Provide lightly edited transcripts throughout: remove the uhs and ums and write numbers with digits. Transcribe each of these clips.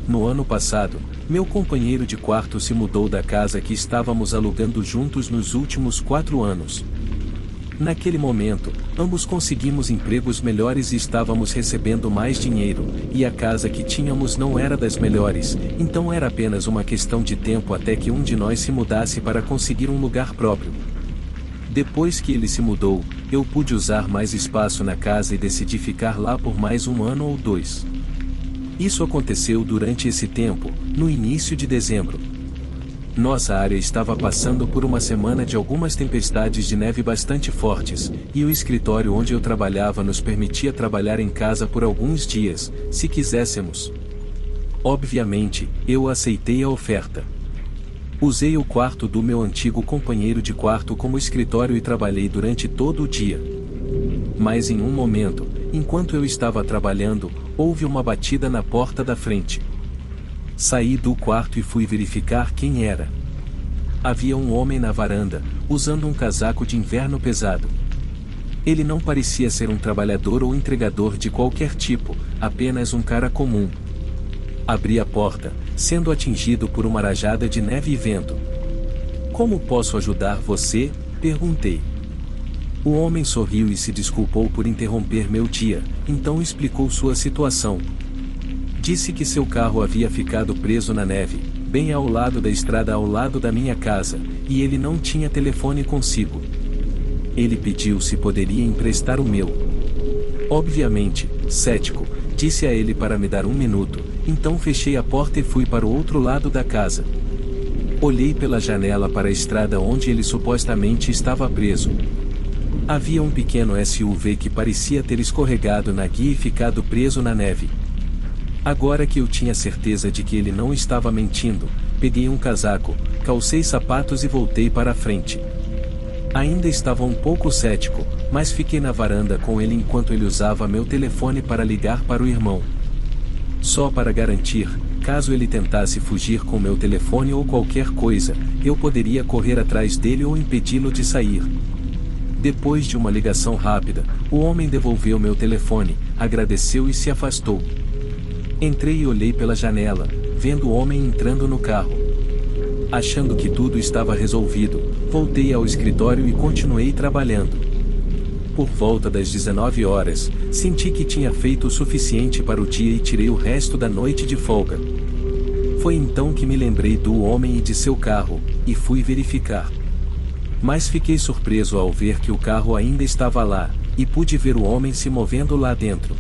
no ano passado, meu companheiro de quarto se mudou da casa que estávamos alugando juntos nos últimos 4 anos. Naquele momento, ambos conseguimos empregos melhores e estávamos recebendo mais dinheiro, e a casa que tínhamos não era das melhores, então era apenas uma questão de tempo até que um de nós se mudasse para conseguir um lugar próprio. Depois que ele se mudou, eu pude usar mais espaço na casa e decidi ficar lá por mais 1 ano ou 2. Isso aconteceu durante esse tempo, no início de dezembro. Nossa área estava passando por uma semana de algumas tempestades de neve bastante fortes, e o escritório onde eu trabalhava nos permitia trabalhar em casa por alguns dias, se quiséssemos. Obviamente, eu aceitei a oferta. Usei o quarto do meu antigo companheiro de quarto como escritório e trabalhei durante todo o dia. Mas em um momento, enquanto eu estava trabalhando, houve uma batida na porta da frente. Saí do quarto e fui verificar quem era. Havia um homem na varanda, usando um casaco de inverno pesado. Ele não parecia ser um trabalhador ou entregador de qualquer tipo, apenas um cara comum. Abri a porta, sendo atingido por uma rajada de neve e vento. "Como posso ajudar você?" perguntei. O homem sorriu e se desculpou por interromper meu dia, então explicou sua situação. Disse que seu carro havia ficado preso na neve, bem ao lado da estrada ao lado da minha casa, e ele não tinha telefone consigo. Ele pediu se poderia emprestar o meu. Obviamente, cético, disse a ele para me dar 1 minuto, então fechei a porta e fui para o outro lado da casa. Olhei pela janela para a estrada onde ele supostamente estava preso. Havia um pequeno SUV que parecia ter escorregado na guia e ficado preso na neve. Agora que eu tinha certeza de que ele não estava mentindo, peguei um casaco, calcei sapatos e voltei para a frente. Ainda estava um pouco cético, mas fiquei na varanda com ele enquanto ele usava meu telefone para ligar para o irmão. Só para garantir, caso ele tentasse fugir com meu telefone ou qualquer coisa, eu poderia correr atrás dele ou impedi-lo de sair. Depois de uma ligação rápida, o homem devolveu meu telefone, agradeceu e se afastou. Entrei e olhei pela janela, vendo o homem entrando no carro. Achando que tudo estava resolvido, voltei ao escritório e continuei trabalhando. Por volta das 19 horas, senti que tinha feito o suficiente para o dia e tirei o resto da noite de folga. Foi então que me lembrei do homem e de seu carro, e fui verificar. Mas fiquei surpreso ao ver que o carro ainda estava lá, e pude ver o homem se movendo lá dentro.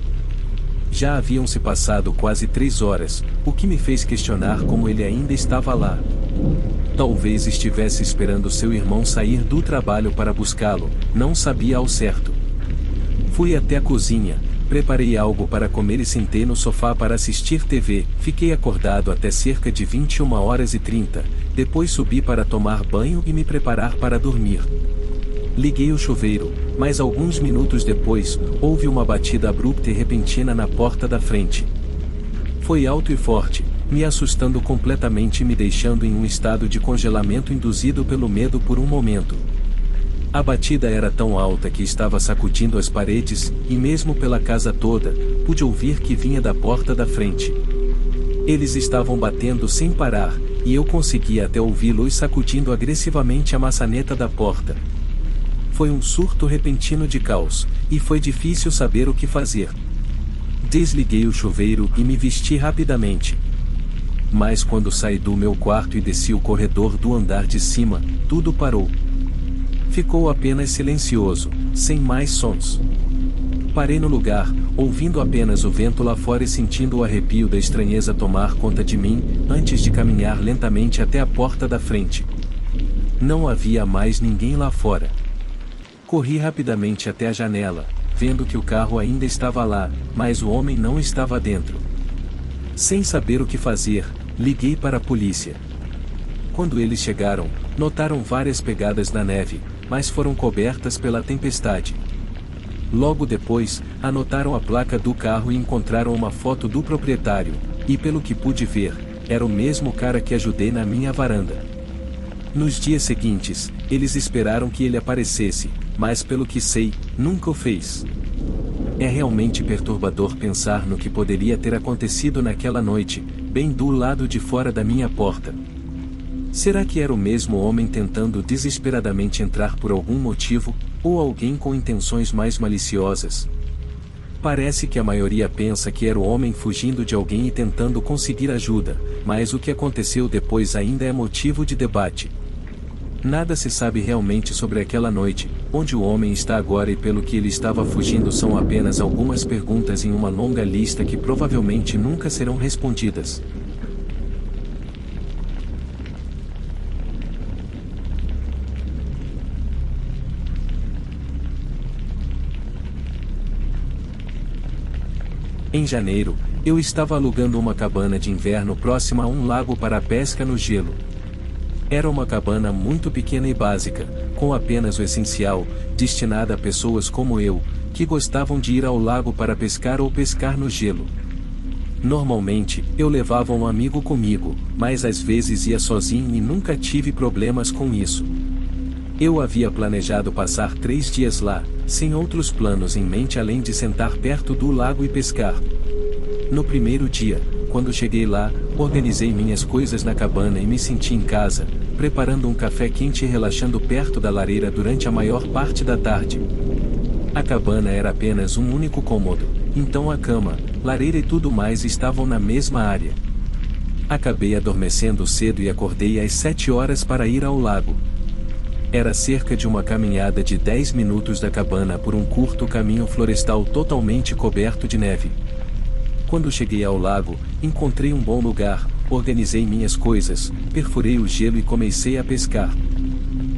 Já haviam se passado quase 3 horas, o que me fez questionar como ele ainda estava lá. Talvez estivesse esperando seu irmão sair do trabalho para buscá-lo, não sabia ao certo. Fui até a cozinha, preparei algo para comer e sentei no sofá para assistir TV, fiquei acordado até cerca de 21h30, depois subi para tomar banho e me preparar para dormir. Liguei o chuveiro, mas alguns minutos depois, houve uma batida abrupta e repentina na porta da frente. Foi alto e forte, me assustando completamente e me deixando em um estado de congelamento induzido pelo medo por um momento. A batida era tão alta que estava sacudindo as paredes, e mesmo pela casa toda, pude ouvir que vinha da porta da frente. Eles estavam batendo sem parar, e eu conseguia até ouvi-los sacudindo agressivamente a maçaneta da porta. Foi um surto repentino de caos, e foi difícil saber o que fazer. Desliguei o chuveiro e me vesti rapidamente. Mas quando saí do meu quarto e desci o corredor do andar de cima, tudo parou. Ficou apenas silencioso, sem mais sons. Parei no lugar, ouvindo apenas o vento lá fora e sentindo o arrepio da estranheza tomar conta de mim, antes de caminhar lentamente até a porta da frente. Não havia mais ninguém lá fora. Corri rapidamente até a janela, vendo que o carro ainda estava lá, mas o homem não estava dentro. Sem saber o que fazer, liguei para a polícia. Quando eles chegaram, notaram várias pegadas na neve, mas foram cobertas pela tempestade. Logo depois, anotaram a placa do carro e encontraram uma foto do proprietário, e pelo que pude ver, era o mesmo cara que ajudei na minha varanda. Nos dias seguintes, eles esperaram que ele aparecesse, mas pelo que sei, nunca o fez. É realmente perturbador pensar no que poderia ter acontecido naquela noite, bem do lado de fora da minha porta. Será que era o mesmo homem tentando desesperadamente entrar por algum motivo, ou alguém com intenções mais maliciosas? Parece que a maioria pensa que era o homem fugindo de alguém e tentando conseguir ajuda, mas o que aconteceu depois ainda é motivo de debate. Nada se sabe realmente sobre aquela noite, onde o homem está agora e pelo que ele estava fugindo são apenas algumas perguntas em uma longa lista que provavelmente nunca serão respondidas. Em janeiro, eu estava alugando uma cabana de inverno próxima a um lago para a pesca no gelo. Era uma cabana muito pequena e básica, com apenas o essencial, destinada a pessoas como eu, que gostavam de ir ao lago para pescar ou pescar no gelo. Normalmente, eu levava um amigo comigo, mas às vezes ia sozinho e nunca tive problemas com isso. Eu havia planejado passar 3 dias lá, sem outros planos em mente além de sentar perto do lago e pescar. No primeiro dia, quando cheguei lá, organizei minhas coisas na cabana e me senti em casa, preparando um café quente e relaxando perto da lareira durante a maior parte da tarde. A cabana era apenas um único cômodo, então a cama, lareira e tudo mais estavam na mesma área. Acabei adormecendo cedo e acordei às 7 horas para ir ao lago. Era cerca de uma caminhada de 10 minutos da cabana por um curto caminho florestal totalmente coberto de neve. Quando cheguei ao lago, encontrei um bom lugar, organizei minhas coisas, perfurei o gelo e comecei a pescar.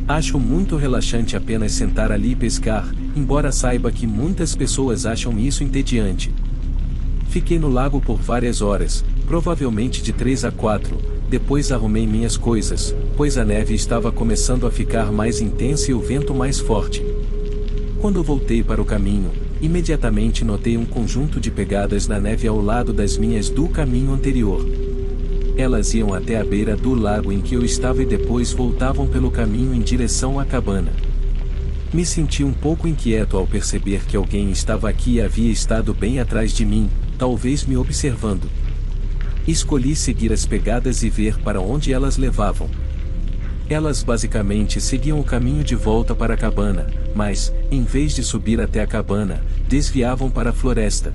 Acho muito relaxante apenas sentar ali e pescar, embora saiba que muitas pessoas acham isso entediante. Fiquei no lago por várias horas, provavelmente de 3 a 4, depois arrumei minhas coisas, pois a neve estava começando a ficar mais intensa e o vento mais forte. Quando voltei para o caminho, imediatamente notei um conjunto de pegadas na neve ao lado das minhas do caminho anterior. Elas iam até a beira do lago em que eu estava e depois voltavam pelo caminho em direção à cabana. Me senti um pouco inquieto ao perceber que alguém estava aqui e havia estado bem atrás de mim, talvez me observando. Escolhi seguir as pegadas e ver para onde elas levavam. Elas basicamente seguiam o caminho de volta para a cabana, mas, em vez de subir até a cabana, desviavam para a floresta.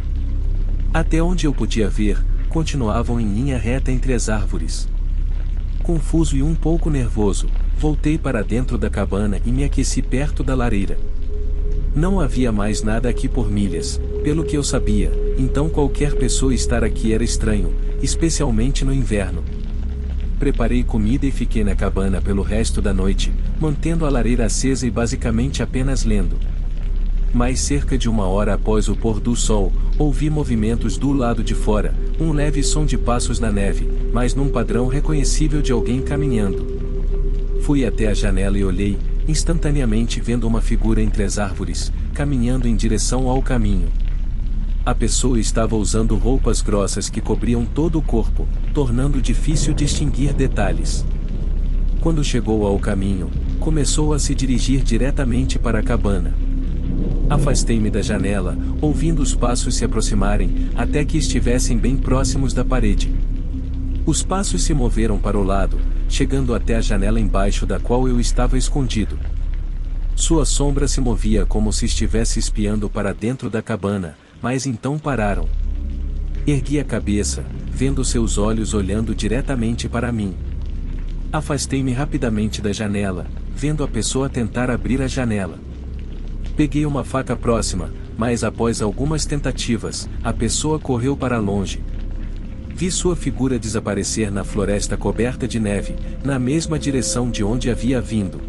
Até onde eu podia ver, continuavam em linha reta entre as árvores. Confuso e um pouco nervoso, voltei para dentro da cabana e me aqueci perto da lareira. Não havia mais nada aqui por milhas, pelo que eu sabia, então qualquer pessoa estar aqui era estranho, especialmente no inverno. Preparei comida e fiquei na cabana pelo resto da noite, mantendo a lareira acesa e basicamente apenas lendo. Mais cerca de 1 hora após o pôr do sol, ouvi movimentos do lado de fora, um leve som de passos na neve, mas num padrão reconhecível de alguém caminhando. Fui até a janela e olhei, instantaneamente vendo uma figura entre as árvores, caminhando em direção ao caminho. A pessoa estava usando roupas grossas que cobriam todo o corpo, tornando difícil distinguir detalhes. Quando chegou ao caminho, começou a se dirigir diretamente para a cabana. Afastei-me da janela, ouvindo os passos se aproximarem, até que estivessem bem próximos da parede. Os passos se moveram para o lado, chegando até a janela embaixo da qual eu estava escondido. Sua sombra se movia como se estivesse espiando para dentro da cabana, mas então pararam. Ergui a cabeça, vendo seus olhos olhando diretamente para mim. Afastei-me rapidamente da janela, vendo a pessoa tentar abrir a janela. Peguei uma faca próxima, mas após algumas tentativas, a pessoa correu para longe. Vi sua figura desaparecer na floresta coberta de neve, na mesma direção de onde havia vindo.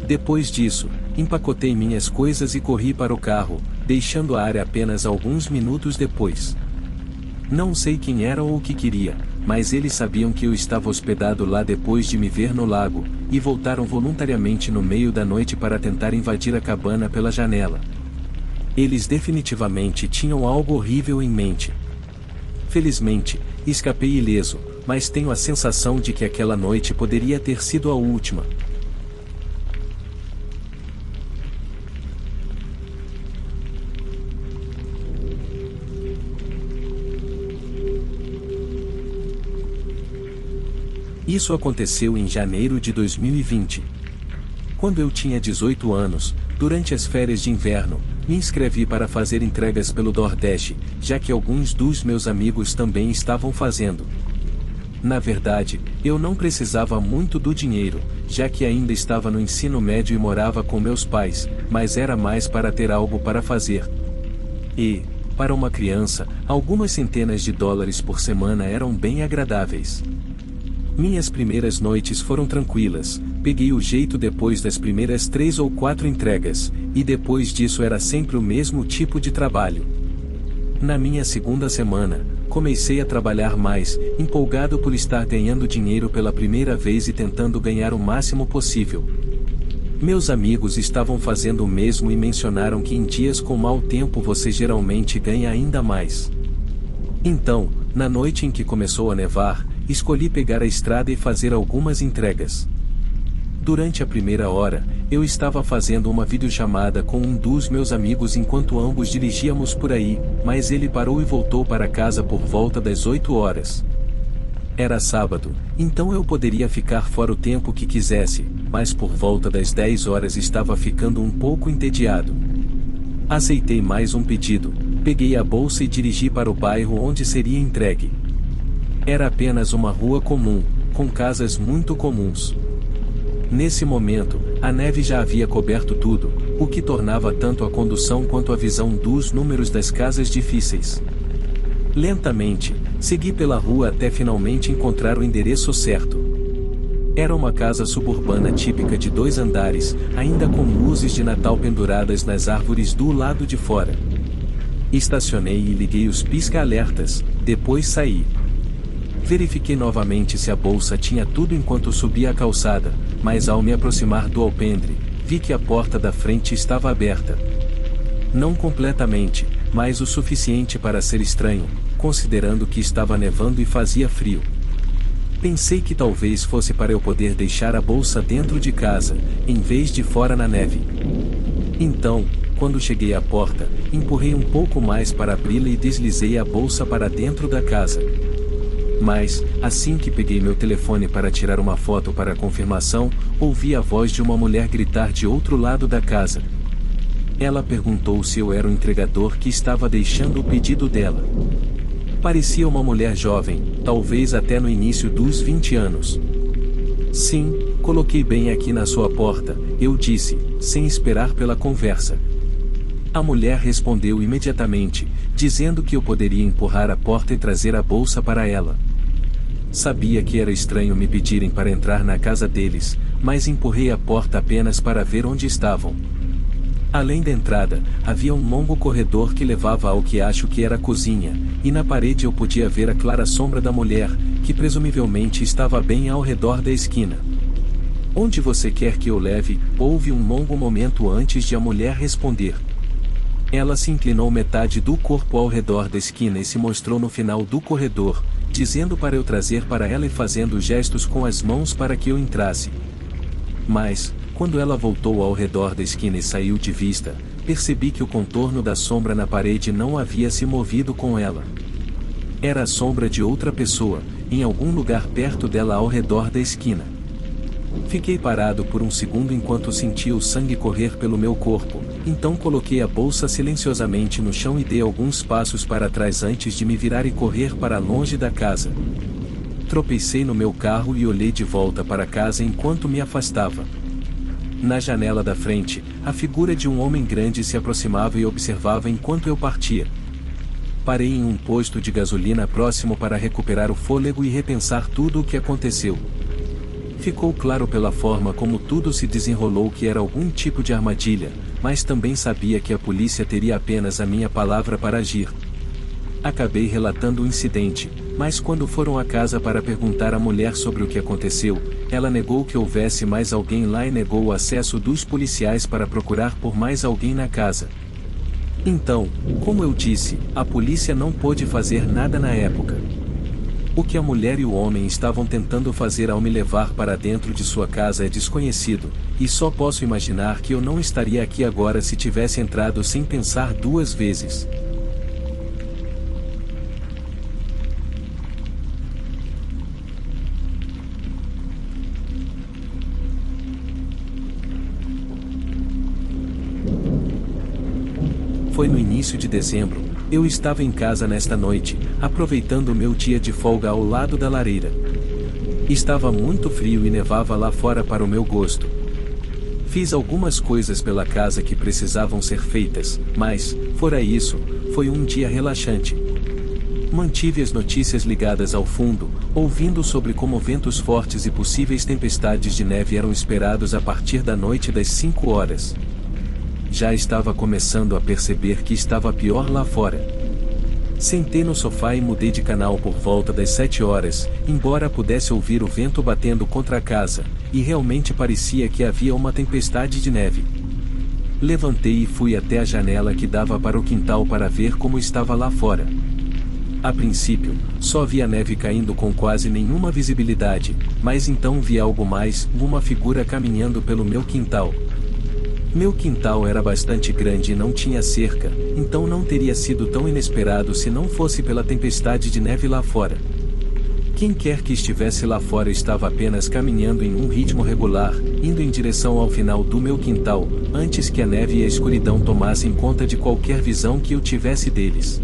Depois disso, empacotei minhas coisas e corri para o carro, deixando a área apenas alguns minutos depois. Não sei quem era ou o que queria, mas eles sabiam que eu estava hospedado lá depois de me ver no lago, e voltaram voluntariamente no meio da noite para tentar invadir a cabana pela janela. Eles definitivamente tinham algo horrível em mente. Felizmente, escapei ileso, mas tenho a sensação de que aquela noite poderia ter sido a última. Isso aconteceu em janeiro de 2020. Quando eu tinha 18 anos, durante as férias de inverno, me inscrevi para fazer entregas pelo Nordeste, já que alguns dos meus amigos também estavam fazendo. Na verdade, eu não precisava muito do dinheiro, já que ainda estava no ensino médio e morava com meus pais, mas era mais para ter algo para fazer. E, para uma criança, algumas centenas de dólares por semana eram bem agradáveis. Minhas primeiras noites foram tranquilas, peguei o jeito depois das primeiras 3 ou 4 entregas, e depois disso era sempre o mesmo tipo de trabalho. Na minha segunda semana, comecei a trabalhar mais, empolgado por estar ganhando dinheiro pela primeira vez e tentando ganhar o máximo possível. Meus amigos estavam fazendo o mesmo e mencionaram que em dias com mau tempo você geralmente ganha ainda mais. Então, na noite em que começou a nevar, escolhi pegar a estrada e fazer algumas entregas. Durante a primeira hora, eu estava fazendo uma videochamada com um dos meus amigos enquanto ambos dirigíamos por aí, mas ele parou e voltou para casa por volta das 8 horas. Era sábado, então eu poderia ficar fora o tempo que quisesse, mas por volta das 10 horas estava ficando um pouco entediado. Aceitei mais um pedido, peguei a bolsa e dirigi para o bairro onde seria entregue. Era apenas uma rua comum, com casas muito comuns. Nesse momento, a neve já havia coberto tudo, o que tornava tanto a condução quanto a visão dos números das casas difíceis. Lentamente, segui pela rua até finalmente encontrar o endereço certo. Era uma casa suburbana típica de 2 andares, ainda com luzes de Natal penduradas nas árvores do lado de fora. Estacionei e liguei os pisca-alertas, depois saí. Verifiquei novamente se a bolsa tinha tudo enquanto subia a calçada, mas ao me aproximar do alpendre, vi que a porta da frente estava aberta. Não completamente, mas o suficiente para ser estranho, considerando que estava nevando e fazia frio. Pensei que talvez fosse para eu poder deixar a bolsa dentro de casa, em vez de fora na neve. Então, quando cheguei à porta, empurrei um pouco mais para abri-la e deslizei a bolsa para dentro da casa. Mas, assim que peguei meu telefone para tirar uma foto para confirmação, ouvi a voz de uma mulher gritar de outro lado da casa. Ela perguntou se eu era o entregador que estava deixando o pedido dela. Parecia uma mulher jovem, talvez até no início dos 20 anos. Sim, coloquei bem aqui na sua porta, eu disse, sem esperar pela conversa. A mulher respondeu imediatamente, dizendo que eu poderia empurrar a porta e trazer a bolsa para ela. Sabia que era estranho me pedirem para entrar na casa deles, mas empurrei a porta apenas para ver onde estavam. Além da entrada, havia um longo corredor que levava ao que acho que era a cozinha, e na parede eu podia ver a clara sombra da mulher, que presumivelmente estava bem ao redor da esquina. Onde você quer que eu leve? Houve um longo momento antes de a mulher responder. Ela se inclinou metade do corpo ao redor da esquina e se mostrou no final do corredor, dizendo para eu trazer para ela e fazendo gestos com as mãos para que eu entrasse. Mas, quando ela voltou ao redor da esquina e saiu de vista, percebi que o contorno da sombra na parede não havia se movido com ela. Era a sombra de outra pessoa, em algum lugar perto dela ao redor da esquina. Fiquei parado por um segundo enquanto sentia o sangue correr pelo meu corpo, então coloquei a bolsa silenciosamente no chão e dei alguns passos para trás antes de me virar e correr para longe da casa. Tropecei no meu carro e olhei de volta para casa enquanto me afastava. Na janela da frente, a figura de um homem grande se aproximava e observava enquanto eu partia. Parei em um posto de gasolina próximo para recuperar o fôlego e repensar tudo o que aconteceu. Ficou claro pela forma como tudo se desenrolou que era algum tipo de armadilha, mas também sabia que a polícia teria apenas a minha palavra para agir. Acabei relatando o incidente, mas quando foram à casa para perguntar à mulher sobre o que aconteceu, ela negou que houvesse mais alguém lá e negou o acesso dos policiais para procurar por mais alguém na casa. Então, como eu disse, a polícia não pôde fazer nada na época. O que a mulher e o homem estavam tentando fazer ao me levar para dentro de sua casa é desconhecido, e só posso imaginar que eu não estaria aqui agora se tivesse entrado sem pensar 2 vezes. foi no início de dezembro. Eu estava em casa nesta noite, aproveitando o meu dia de folga ao lado da lareira. Estava muito frio e nevava lá fora para o meu gosto. Fiz algumas coisas pela casa que precisavam ser feitas, mas, fora isso, foi um dia relaxante. Mantive as notícias ligadas ao fundo, ouvindo sobre como ventos fortes e possíveis tempestades de neve eram esperados a partir da noite das 5 horas. Já estava começando a perceber que estava pior lá fora. Sentei no sofá e mudei de canal por volta das 7 horas, embora pudesse ouvir o vento batendo contra a casa, e realmente parecia que havia uma tempestade de neve. Levantei e fui até a janela que dava para o quintal para ver como estava lá fora. A princípio, só vi a neve caindo com quase nenhuma visibilidade, mas então vi algo mais, uma figura caminhando pelo meu quintal. Meu quintal era bastante grande e não tinha cerca, então não teria sido tão inesperado se não fosse pela tempestade de neve lá fora. Quem quer que estivesse lá fora estava apenas caminhando em um ritmo regular, indo em direção ao final do meu quintal, antes que a neve e a escuridão tomassem conta de qualquer visão que eu tivesse deles.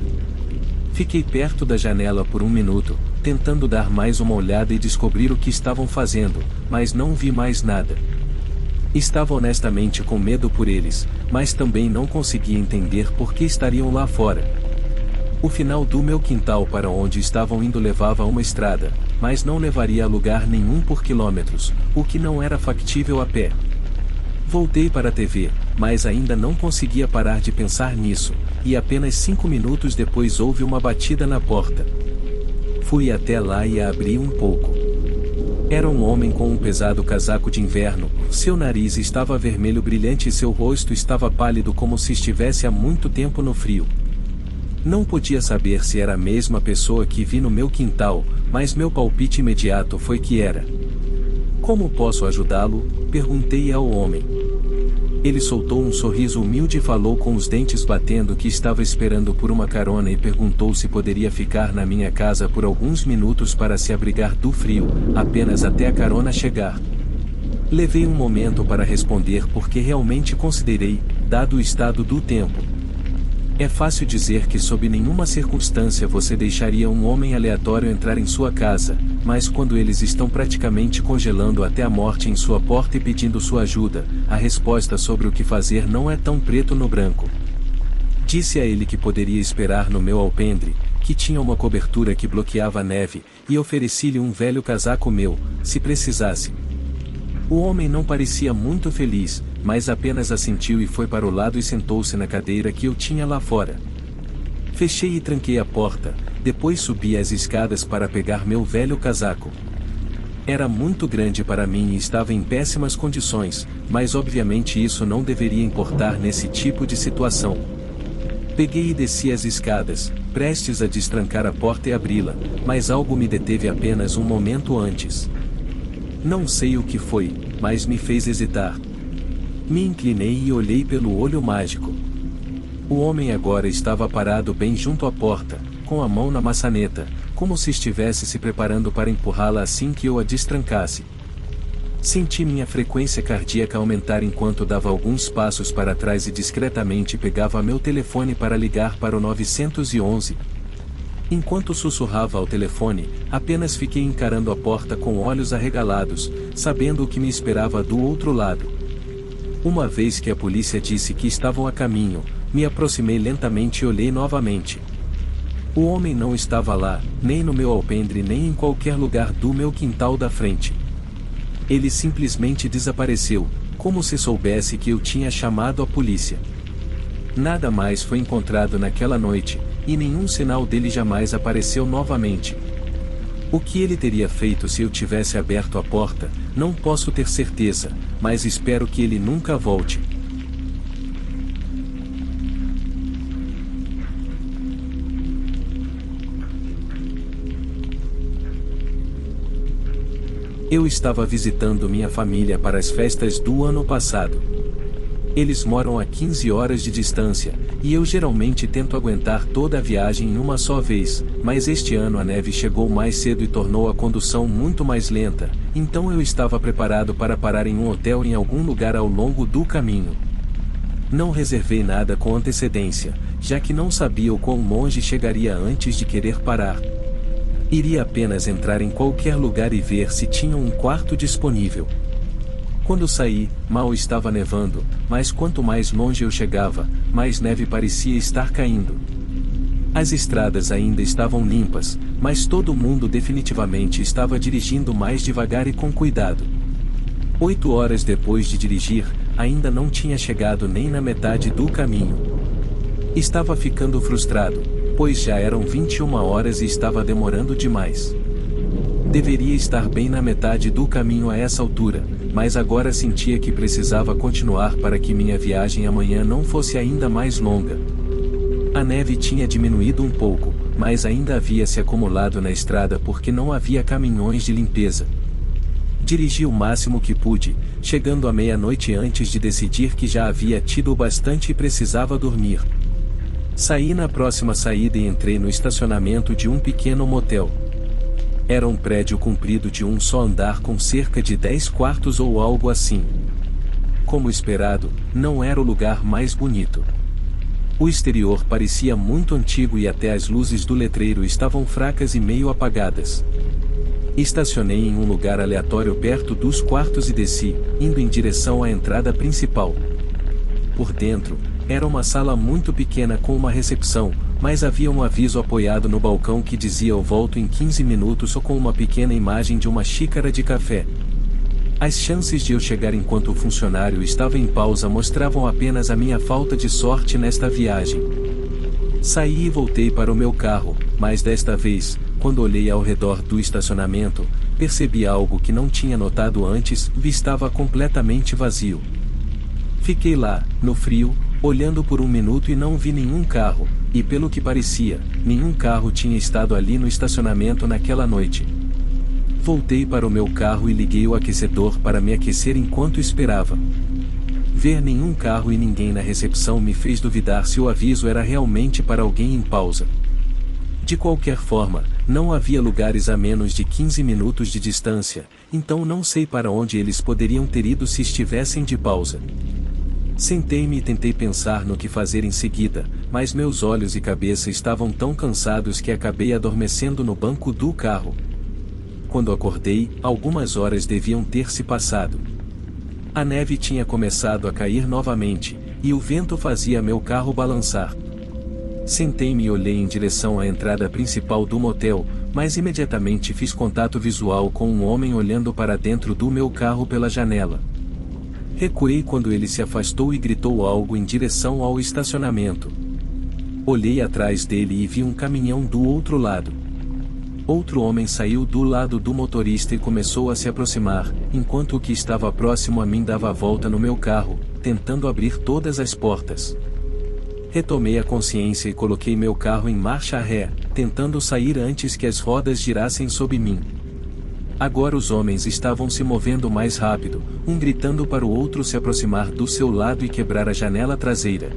Fiquei perto da janela por um minuto, tentando dar mais uma olhada e descobrir o que estavam fazendo, mas não vi mais nada. Estava honestamente com medo por eles, mas também não conseguia entender por que estariam lá fora. O final do meu quintal para onde estavam indo levava a uma estrada, mas não levaria a lugar nenhum por quilômetros, o que não era factível a pé. Voltei para a TV, mas ainda não conseguia parar de pensar nisso, e apenas 5 minutos depois houve uma batida na porta. Fui até lá e a abri um pouco. Era um homem com um pesado casaco de inverno, seu nariz estava vermelho brilhante e seu rosto estava pálido como se estivesse há muito tempo no frio. Não podia saber se era a mesma pessoa que vi no meu quintal, mas meu palpite imediato foi que era. "Como posso ajudá-lo?", perguntei ao homem. Ele soltou um sorriso humilde e falou com os dentes batendo que estava esperando por uma carona e perguntou se poderia ficar na minha casa por alguns minutos para se abrigar do frio, apenas até a carona chegar. Levei um momento para responder porque realmente considerei, dado o estado do tempo. É fácil dizer que sob nenhuma circunstância você deixaria um homem aleatório entrar em sua casa, mas quando eles estão praticamente congelando até a morte em sua porta e pedindo sua ajuda, a resposta sobre o que fazer não é tão preto no branco. Disse a ele que poderia esperar no meu alpendre, que tinha uma cobertura que bloqueava a neve, e ofereci-lhe um velho casaco meu, se precisasse. O homem não parecia muito feliz, mas apenas assentiu e foi para o lado e sentou-se na cadeira que eu tinha lá fora. Fechei e tranquei a porta, depois subi as escadas para pegar meu velho casaco. Era muito grande para mim e estava em péssimas condições, mas obviamente isso não deveria importar nesse tipo de situação. Peguei e desci as escadas, prestes a destrancar a porta e abri-la, mas algo me deteve apenas um momento antes. Não sei o que foi, mas me fez hesitar. Me inclinei e olhei pelo olho mágico. O homem agora estava parado bem junto à porta, com a mão na maçaneta, como se estivesse se preparando para empurrá-la assim que eu a destrancasse. Senti minha frequência cardíaca aumentar enquanto dava alguns passos para trás e discretamente pegava meu telefone para ligar para o 911. Enquanto sussurrava ao telefone, apenas fiquei encarando a porta com olhos arregalados, sabendo o que me esperava do outro lado. Uma vez que a polícia disse que estavam a caminho, me aproximei lentamente e olhei novamente. O homem não estava lá, nem no meu alpendre nem em qualquer lugar do meu quintal da frente. Ele simplesmente desapareceu, como se soubesse que eu tinha chamado a polícia. Nada mais foi encontrado naquela noite, e nenhum sinal dele jamais apareceu novamente. O que ele teria feito se eu tivesse aberto a porta, não posso ter certeza, mas espero que ele nunca volte. Eu estava visitando minha família para as festas do ano passado. Eles moram a 15 horas de distância, e eu geralmente tento aguentar toda a viagem em uma só vez, mas este ano a neve chegou mais cedo e tornou a condução muito mais lenta, então eu estava preparado para parar em um hotel em algum lugar ao longo do caminho. Não reservei nada com antecedência, já que não sabia o quão longe chegaria antes de querer parar. Iria apenas entrar em qualquer lugar e ver se tinham um quarto disponível. Quando saí, mal estava nevando, mas quanto mais longe eu chegava, mais neve parecia estar caindo. As estradas ainda estavam limpas, mas todo mundo definitivamente estava dirigindo mais devagar e com cuidado. 8 horas depois de dirigir, ainda não tinha chegado nem na metade do caminho. Estava ficando frustrado, pois já eram 21 horas e estava demorando demais. Deveria estar bem na metade do caminho a essa altura, mas agora sentia que precisava continuar para que minha viagem amanhã não fosse ainda mais longa. A neve tinha diminuído um pouco, mas ainda havia se acumulado na estrada porque não havia caminhões de limpeza. Dirigi o máximo que pude, chegando à meia-noite antes de decidir que já havia tido o bastante e precisava dormir. Saí na próxima saída e entrei no estacionamento de um pequeno motel. Era um prédio comprido de um só andar com cerca de 10 quartos ou algo assim. Como esperado, não era o lugar mais bonito. O exterior parecia muito antigo e até as luzes do letreiro estavam fracas e meio apagadas. Estacionei em um lugar aleatório perto dos quartos e desci, indo em direção à entrada principal. Por dentro, era uma sala muito pequena com uma recepção, mas havia um aviso apoiado no balcão que dizia "Eu volto em 15 minutos" ou com uma pequena imagem de uma xícara de café. As chances de eu chegar enquanto o funcionário estava em pausa mostravam apenas a minha falta de sorte nesta viagem. Saí e voltei para o meu carro, mas desta vez, quando olhei ao redor do estacionamento, percebi algo que não tinha notado antes: estava completamente vazio. Fiquei lá, no frio, olhando por um minuto e não vi nenhum carro, e pelo que parecia, nenhum carro tinha estado ali no estacionamento naquela noite. Voltei para o meu carro e liguei o aquecedor para me aquecer enquanto esperava. Ver nenhum carro e ninguém na recepção me fez duvidar se o aviso era realmente para alguém em pausa. De qualquer forma, não havia lugares a menos de 15 minutos de distância, então não sei para onde eles poderiam ter ido se estivessem de pausa. Sentei-me e tentei pensar no que fazer em seguida, mas meus olhos e cabeça estavam tão cansados que acabei adormecendo no banco do carro. Quando acordei, algumas horas deviam ter se passado. A neve tinha começado a cair novamente, e o vento fazia meu carro balançar. Sentei-me e olhei em direção à entrada principal do motel, mas imediatamente fiz contato visual com um homem olhando para dentro do meu carro pela janela. Recuei quando ele se afastou e gritou algo em direção ao estacionamento. Olhei atrás dele e vi um caminhão do outro lado. Outro homem saiu do lado do motorista e começou a se aproximar, enquanto o que estava próximo a mim dava a volta no meu carro, tentando abrir todas as portas. Retomei a consciência e coloquei meu carro em marcha ré, tentando sair antes que as rodas girassem sob mim. Agora os homens estavam se movendo mais rápido, um gritando para o outro se aproximar do seu lado e quebrar a janela traseira.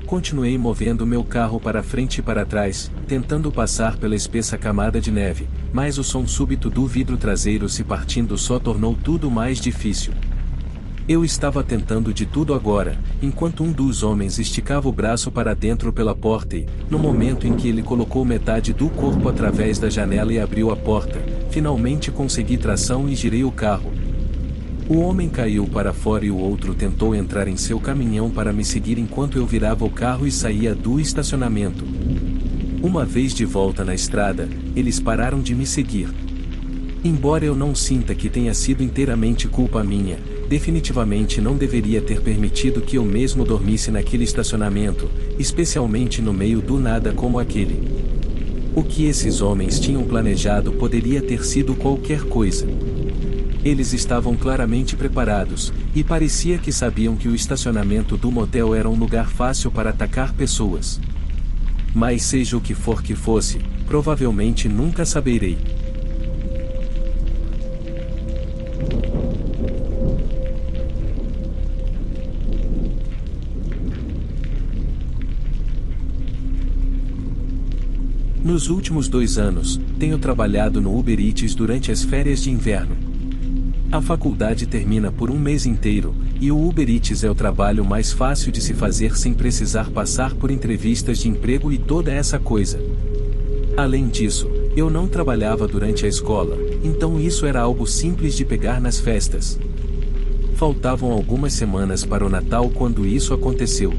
Continuei movendo meu carro para frente e para trás, tentando passar pela espessa camada de neve, mas o som súbito do vidro traseiro se partindo só tornou tudo mais difícil. Eu estava tentando de tudo agora, enquanto um dos homens esticava o braço para dentro pela porta e, no momento em que ele colocou metade do corpo através da janela e abriu a porta, finalmente consegui tração e girei o carro. O homem caiu para fora e o outro tentou entrar em seu caminhão para me seguir enquanto eu virava o carro e saía do estacionamento. Uma vez de volta na estrada, eles pararam de me seguir. Embora eu não sinta que tenha sido inteiramente culpa minha, definitivamente não deveria ter permitido que eu mesmo dormisse naquele estacionamento, especialmente no meio do nada como aquele. O que esses homens tinham planejado poderia ter sido qualquer coisa. Eles estavam claramente preparados, e parecia que sabiam que o estacionamento do motel era um lugar fácil para atacar pessoas. Mas seja o que for que fosse, provavelmente nunca saberei. Nos últimos 2 anos, tenho trabalhado no Uber Eats durante as férias de inverno. A faculdade termina por um mês inteiro, e o Uber Eats é o trabalho mais fácil de se fazer sem precisar passar por entrevistas de emprego e toda essa coisa. Além disso, eu não trabalhava durante a escola, então isso era algo simples de pegar nas festas. Faltavam algumas semanas para o Natal quando isso aconteceu.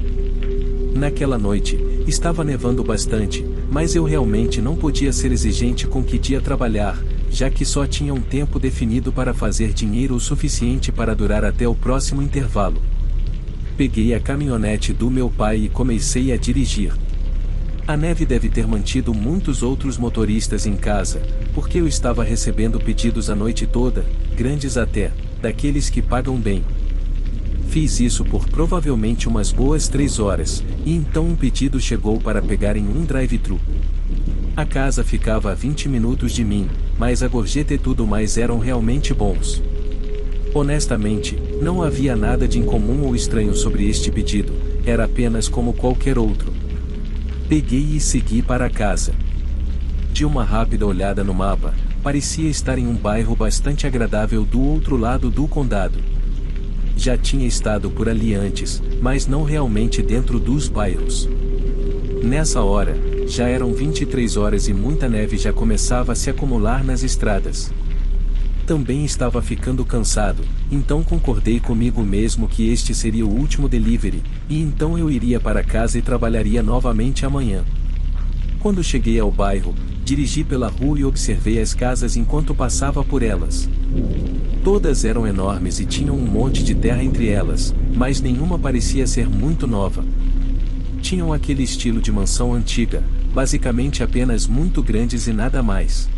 Naquela noite, estava nevando bastante, mas eu realmente não podia ser exigente com que dia trabalhar, já que só tinha um tempo definido para fazer dinheiro o suficiente para durar até o próximo intervalo. Peguei a caminhonete do meu pai e comecei a dirigir. A neve deve ter mantido muitos outros motoristas em casa, porque eu estava recebendo pedidos a noite toda, grandes até, daqueles que pagam bem. Fiz isso por provavelmente umas boas 3 horas, e então um pedido chegou para pegar em um drive-thru. A casa ficava a 20 minutos de mim, mas a gorjeta e tudo mais eram realmente bons. Honestamente, não havia nada de incomum ou estranho sobre este pedido, era apenas como qualquer outro. Peguei e segui para casa. De uma rápida olhada no mapa, parecia estar em um bairro bastante agradável do outro lado do condado. Já tinha estado por ali antes, mas não realmente dentro dos bairros. Nessa hora, já eram 23 horas e muita neve já começava a se acumular nas estradas. Também estava ficando cansado, então concordei comigo mesmo que este seria o último delivery, e então eu iria para casa e trabalharia novamente amanhã. Quando cheguei ao bairro, dirigi pela rua e observei as casas enquanto passava por elas. Todas eram enormes e tinham um monte de terra entre elas, mas nenhuma parecia ser muito nova. Tinham aquele estilo de mansão antiga, basicamente apenas muito grandes e nada mais.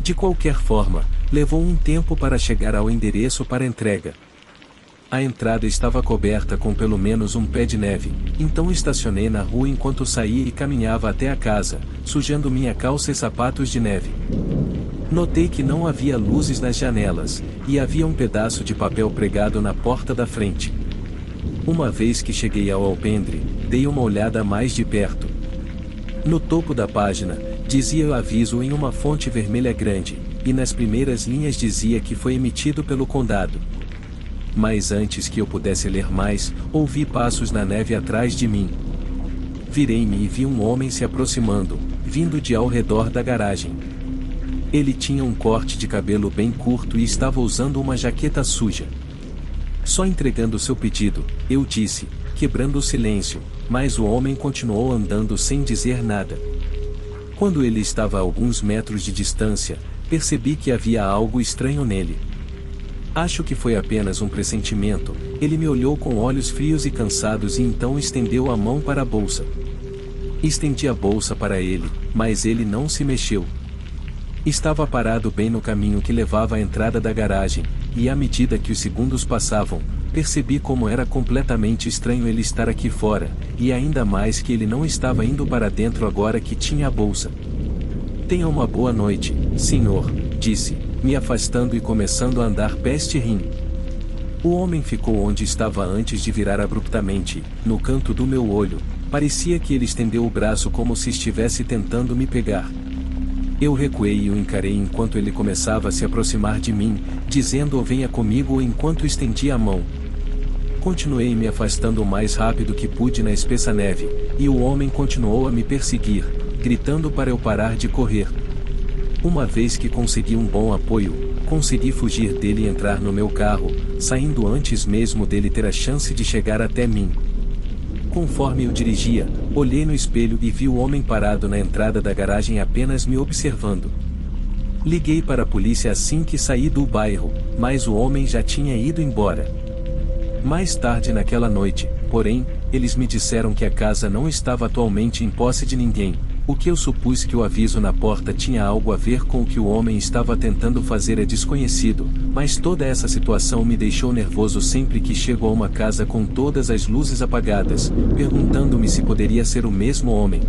De qualquer forma, levou um tempo para chegar ao endereço para entrega. A entrada estava coberta com pelo menos um pé de neve, então estacionei na rua enquanto saía e caminhava até a casa, sujando minha calça e sapatos de neve. Notei que não havia luzes nas janelas, e havia um pedaço de papel pregado na porta da frente. Uma vez que cheguei ao alpendre, dei uma olhada mais de perto. No topo da página, dizia o aviso em uma fonte vermelha grande, e nas primeiras linhas dizia que foi emitido pelo condado. Mas antes que eu pudesse ler mais, ouvi passos na neve atrás de mim. Virei-me e vi um homem se aproximando, vindo de ao redor da garagem. Ele tinha um corte de cabelo bem curto e estava usando uma jaqueta suja. Só entregando seu pedido, eu disse, quebrando o silêncio, mas o homem continuou andando sem dizer nada. Quando ele estava a alguns metros de distância, percebi que havia algo estranho nele. Acho que foi apenas um pressentimento, ele me olhou com olhos frios e cansados e então estendeu a mão para a bolsa. Estendi a bolsa para ele, mas ele não se mexeu. Estava parado bem no caminho que levava à entrada da garagem, e à medida que os segundos passavam, percebi como era completamente estranho ele estar aqui fora, e ainda mais que ele não estava indo para dentro agora que tinha a bolsa. Tenha uma boa noite, senhor, disse, me afastando e começando a andar peste rim. O homem ficou onde estava antes de virar abruptamente, no canto do meu olho, parecia que ele estendeu o braço como se estivesse tentando me pegar. Eu recuei e o encarei enquanto ele começava a se aproximar de mim, dizendo venha comigo enquanto estendia a mão. Continuei me afastando o mais rápido que pude na espessa neve, e o homem continuou a me perseguir, gritando para eu parar de correr. Uma vez que consegui um bom apoio, consegui fugir dele e entrar no meu carro, saindo antes mesmo dele ter a chance de chegar até mim. Conforme eu dirigia, olhei no espelho e vi o homem parado na entrada da garagem apenas me observando. Liguei para a polícia assim que saí do bairro, mas o homem já tinha ido embora. Mais tarde naquela noite, porém, eles me disseram que a casa não estava atualmente em posse de ninguém, o que eu supus que o aviso na porta tinha algo a ver com o que o homem estava tentando fazer é desconhecido, mas toda essa situação me deixou nervoso sempre que chego a uma casa com todas as luzes apagadas, perguntando-me se poderia ser o mesmo homem.